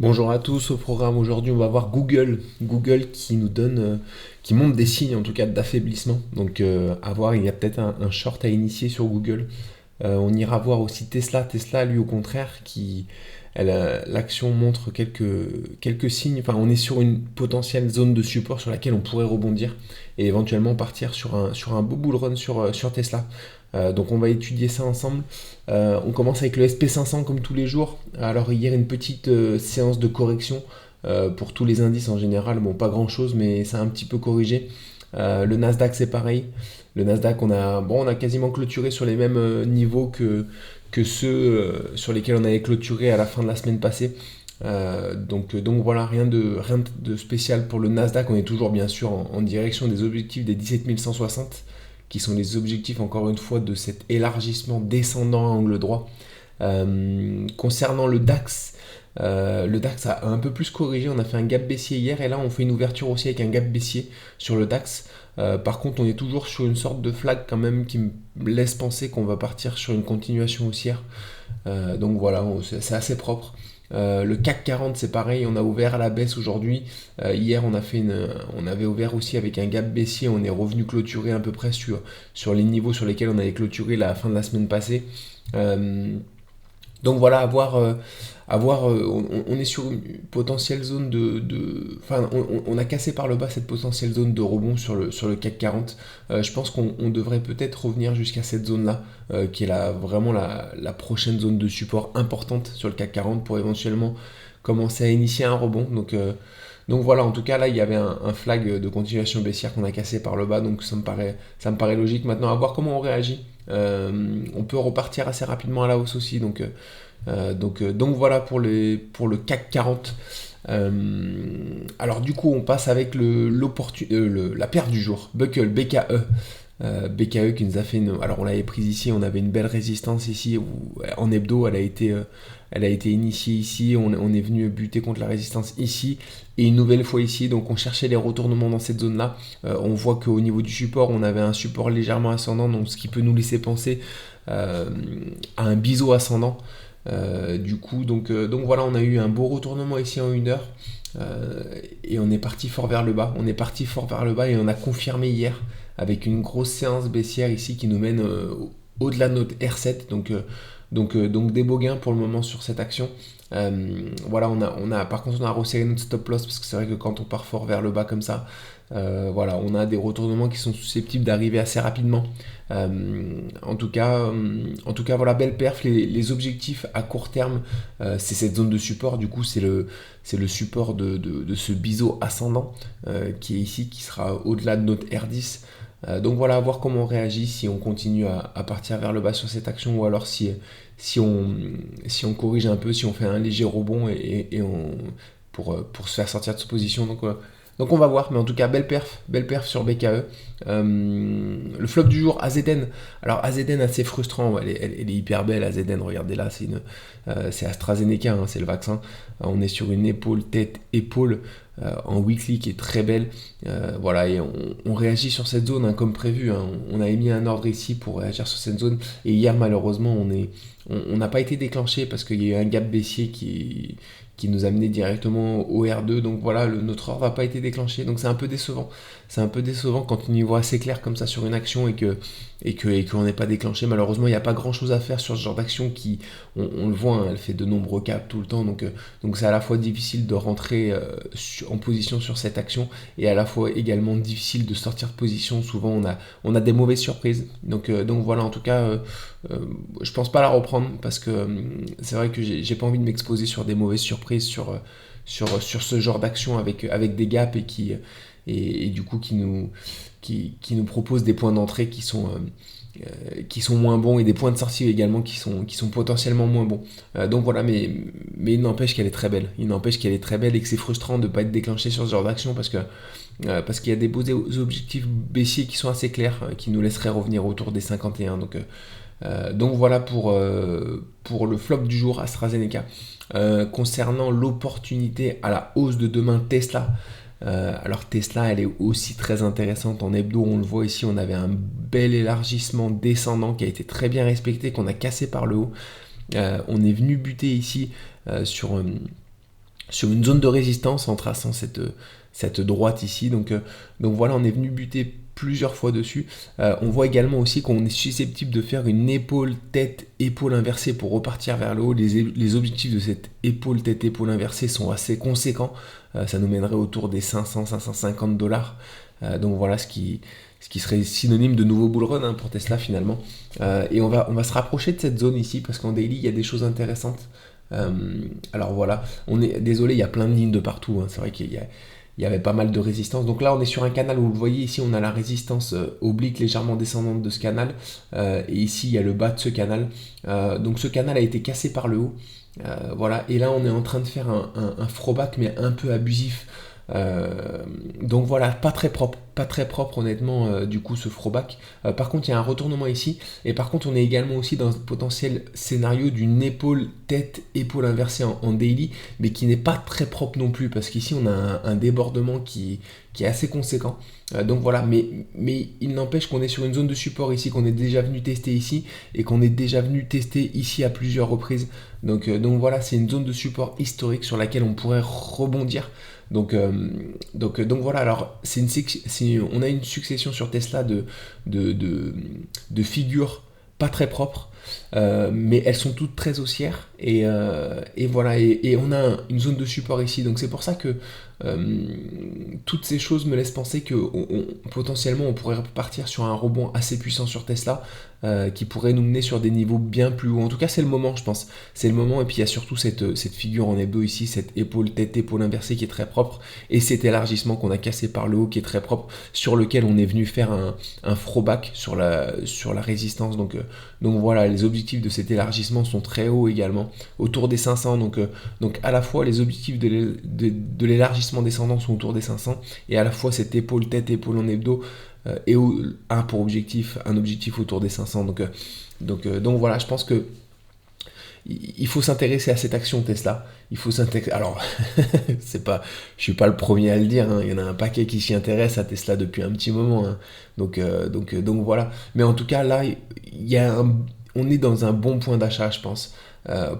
Bonjour à tous, au programme aujourd'hui on va voir Google. Google qui nous donne, qui montre des signes en tout cas d'affaiblissement. Donc à voir, il y a peut-être un short à initier sur Google. On ira voir aussi Tesla. Tesla lui au contraire l'action montre quelques signes. Enfin on est sur une potentielle zone de support sur laquelle on pourrait rebondir et éventuellement partir sur un beau bull run sur Tesla. Donc on va étudier ça ensemble. On commence avec le SP500 comme tous les jours. Alors hier une petite séance de correction pour tous les indices en général. Bon pas grand chose mais ça a un petit peu corrigé. Le Nasdaq c'est pareil. Le Nasdaq on a quasiment clôturé sur les mêmes niveaux que ceux sur lesquels on avait clôturé à la fin de la semaine passée. Donc voilà, rien de spécial pour le Nasdaq. On est toujours bien sûr en direction des objectifs des 17 160 qui sont les objectifs encore une fois de cet élargissement descendant à angle droit. Concernant le DAX a un peu plus corrigé, on a fait un gap baissier hier et là on fait une ouverture aussi avec un gap baissier sur le DAX. Par contre on est toujours sur une sorte de flag quand même qui me laisse penser qu'on va partir sur une continuation haussière. Donc voilà, c'est assez propre. Le CAC 40 c'est pareil, on a ouvert à la baisse aujourd'hui. Hier on avait ouvert aussi avec un gap baissier, on est revenu clôturer à peu près sur les niveaux sur lesquels on avait clôturé la fin de la semaine passée. Donc voilà, on est sur une potentielle zone enfin, on a cassé par le bas cette potentielle zone de rebond sur le CAC 40. Je pense qu'on devrait peut-être revenir jusqu'à cette zone-là, qui est vraiment la prochaine zone de support importante sur le CAC 40 pour éventuellement commencer à initier un rebond. Donc voilà, en tout cas là il y avait un flag de continuation baissière qu'on a cassé par le bas, donc ça me paraît logique. Maintenant à voir comment on réagit. On peut repartir assez rapidement à la hausse aussi, donc voilà pour le CAC 40. Alors du coup on passe avec la paire du jour, Buckle, BKE. BKE qui nous a fait alors on l'avait prise ici, on avait une belle résistance ici en hebdo, elle a été initiée ici, on est venu buter contre la résistance ici et une nouvelle fois ici, donc on cherchait les retournements dans cette zone là. On voit qu'au niveau du support on avait un support légèrement ascendant, donc ce qui peut nous laisser penser à un biseau ascendant. Du coup donc voilà, on a eu un beau retournement ici en 1 heure. Et on est parti fort vers le bas. Et on a confirmé hier avec une grosse séance baissière ici qui nous mène au-delà de notre R7. Donc des beaux gains pour le moment sur cette action. Voilà, par contre on a resserré notre stop loss parce que c'est vrai que quand on part fort vers le bas comme ça, voilà, on a des retournements qui sont susceptibles d'arriver assez rapidement. En tout cas, voilà, belle perf. Les objectifs à court terme, c'est cette zone de support. Du coup, c'est le support de ce biseau ascendant qui est ici, qui sera au-delà de notre R10. Donc voilà, à voir comment on réagit, si on continue à partir vers le bas sur cette action ou alors si on corrige un peu, si on fait un léger rebond pour se faire sortir de cette position. Donc on va voir, mais en tout cas belle perf sur BKE. Le flop du jour, AZN. Alors AZN assez frustrant, elle est hyper belle AZN, regardez là, c'est AstraZeneca, hein, c'est le vaccin. On est sur une épaule en weekly qui est très belle. Voilà, et on réagit sur cette zone, hein, comme prévu. Hein. On avait mis un ordre ici pour réagir sur cette zone, et hier malheureusement on n'a pas été déclenché parce qu'il y a eu un gap baissier qui nous a mené directement au R2. Donc voilà, notre ordre n'a pas été déclenché. Donc c'est un peu décevant. C'est un peu décevant quand on y voit assez clair comme ça sur une action et qu'on n'est pas déclenché. Malheureusement, il n'y a pas grand chose à faire sur ce genre d'action qui, on le voit, hein, elle fait de nombreux caps tout le temps. Donc c'est à la fois difficile de rentrer en position sur cette action et à la fois également difficile de sortir de position. Souvent, on a des mauvaises surprises. Donc voilà, en tout cas, je pense pas la reprendre parce que c'est vrai que j'ai pas envie de m'exposer sur des mauvaises surprises sur ce genre d'action avec des gaps et du coup qui nous proposent des points d'entrée qui sont moins bons et des points de sortie également qui sont potentiellement moins bons. Donc voilà, mais il n'empêche qu'elle est très belle. Il n'empêche qu'elle est très belle et que c'est frustrant de ne pas être déclenché sur ce genre d'action parce qu'il y a des beaux objectifs baissiers qui sont assez clairs, qui nous laisseraient revenir autour des 51. Donc voilà pour le flop du jour, AstraZeneca. Concernant l'opportunité à la hausse de demain, Tesla. Alors Tesla, elle est aussi très intéressante en hebdo. On le voit ici, on avait un bel élargissement descendant qui a été très bien respecté, qu'on a cassé par le haut. On est venu buter ici sur sur une zone de résistance en traçant cette droite ici. Donc voilà, on est venu buter plusieurs fois dessus. On voit également aussi qu'on est susceptible de faire une épaule, tête, épaule inversée pour repartir vers le haut. Les objectifs de cette épaule, tête, épaule inversée sont assez conséquents. Ça nous mènerait autour des 500-550 $. Donc voilà ce qui serait synonyme de nouveau bull run hein, pour Tesla finalement. Et on va se rapprocher de cette zone ici parce qu'en daily il y a des choses intéressantes. Alors voilà, on est désolé, il y a plein de lignes de partout. Hein. C'est vrai il y avait pas mal de résistance. Donc là, on est sur un canal où vous le voyez ici, on a la résistance oblique légèrement descendante de ce canal. Et ici, il y a le bas de ce canal. Donc ce canal a été cassé par le haut. Voilà. Et là, on est en train de faire un throwback, mais un peu abusif. Donc voilà, pas très propre honnêtement du coup ce throwback. Par contre il y a un retournement ici et par contre on est également aussi dans un potentiel scénario d'une épaule tête épaule inversée en daily mais qui n'est pas très propre non plus parce qu'ici on a un débordement qui est assez conséquent. Donc voilà, mais il n'empêche qu'on est sur une zone de support ici qu'on est déjà venu tester ici et qu'on est déjà venu tester ici à plusieurs reprises. Donc voilà, c'est une zone de support historique sur laquelle on pourrait rebondir. Donc voilà, alors on a une succession sur Tesla de figures pas très propres, mais elles sont toutes très haussières et voilà, et on a une zone de support ici. Donc c'est pour ça que toutes ces choses me laissent penser que potentiellement on pourrait partir sur un rebond assez puissant sur Tesla qui pourrait nous mener sur des niveaux bien plus hauts. En tout cas, c'est le moment, je pense. C'est le moment. Et puis il y a surtout cette figure en hebdo ici, cette épaule tête épaule inversée qui est très propre et cet élargissement qu'on a cassé par le haut qui est très propre sur lequel on est venu faire un throwback sur la résistance. Donc voilà, les objectifs de cet élargissement sont très hauts également, autour des 500. Donc à la fois les objectifs de l'élargissement descendant sont autour des 500 et à la fois cette épaule tête épaule en hebdo et un objectif autour des 500. Donc voilà, je pense que il faut s'intéresser à cette action Tesla. Il faut s'intéresser. Alors, je suis pas le premier à le dire. Hein. Il y en a un paquet qui s'y intéresse à Tesla depuis un petit moment. Hein. Donc voilà. Mais en tout cas, là, on est dans un bon point d'achat, je pense,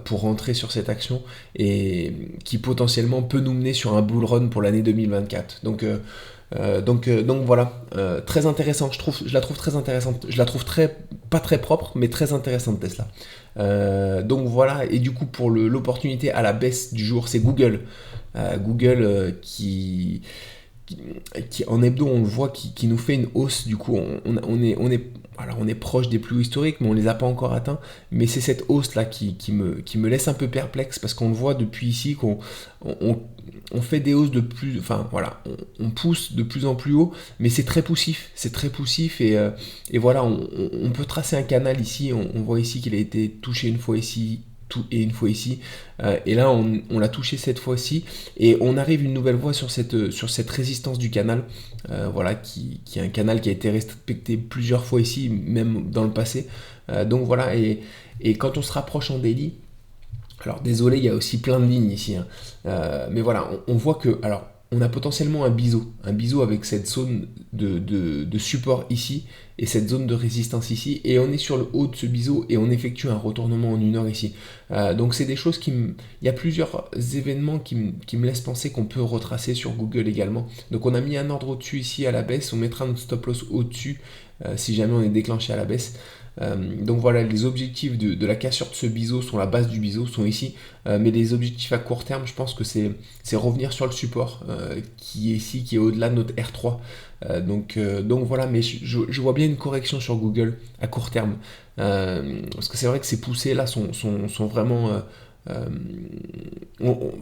pour rentrer sur cette action et qui potentiellement peut nous mener sur un bull run pour l'année 2024. Donc voilà, très intéressant, je la trouve très intéressante, je la trouve pas très propre, mais très intéressante Tesla. Donc voilà, et du coup pour l'opportunité à la baisse du jour, c'est Google. Google qui en hebdo on le voit qui nous fait une hausse. Du coup on est proche des plus hauts historiques mais on les a pas encore atteints, mais c'est cette hausse là qui me laisse un peu perplexe parce qu'on le voit depuis ici qu'on fait des hausses de plus, enfin voilà, on pousse de plus en plus haut, mais c'est très poussif et voilà, on peut tracer un canal ici, on voit ici qu'il a été touché une fois ici et une fois ici, et là on l'a touché cette fois-ci et on arrive une nouvelle fois sur cette résistance du canal, voilà, qui est un canal qui a été respecté plusieurs fois ici, même dans le passé. Donc voilà, et quand on se rapproche en daily, alors désolé, il y a aussi plein de lignes ici, hein. Mais voilà, on voit que, alors on a potentiellement un biseau avec cette zone de support ici et cette zone de résistance ici, et on est sur le haut de ce biseau et on effectue un retournement en 1 heure ici. Donc c'est des choses il y a plusieurs événements qui me laissent penser qu'on peut retracer sur Google également. Donc on a mis un ordre au-dessus ici à la baisse, on mettra notre stop loss au-dessus si jamais on est déclenché à la baisse. Donc voilà, les objectifs de la cassure de ce biseau sont la base du biseau, sont ici, mais les objectifs à court terme, je pense que c'est revenir sur le support qui est ici, qui est au-delà de notre R3. Donc voilà, mais je vois bien une correction sur Google à court terme, parce que c'est vrai que ces poussées là sont vraiment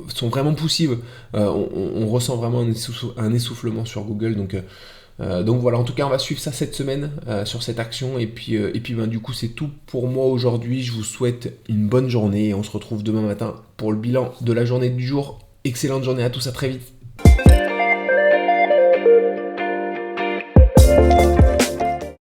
sont vraiment poussives. On ressent vraiment un essoufflement sur Google, donc voilà, en tout cas on va suivre ça cette semaine sur cette action et puis ben, du coup c'est tout pour moi aujourd'hui. Je vous souhaite une bonne journée et on se retrouve demain matin pour le bilan de la journée du jour. Excellente journée à tous, à très vite.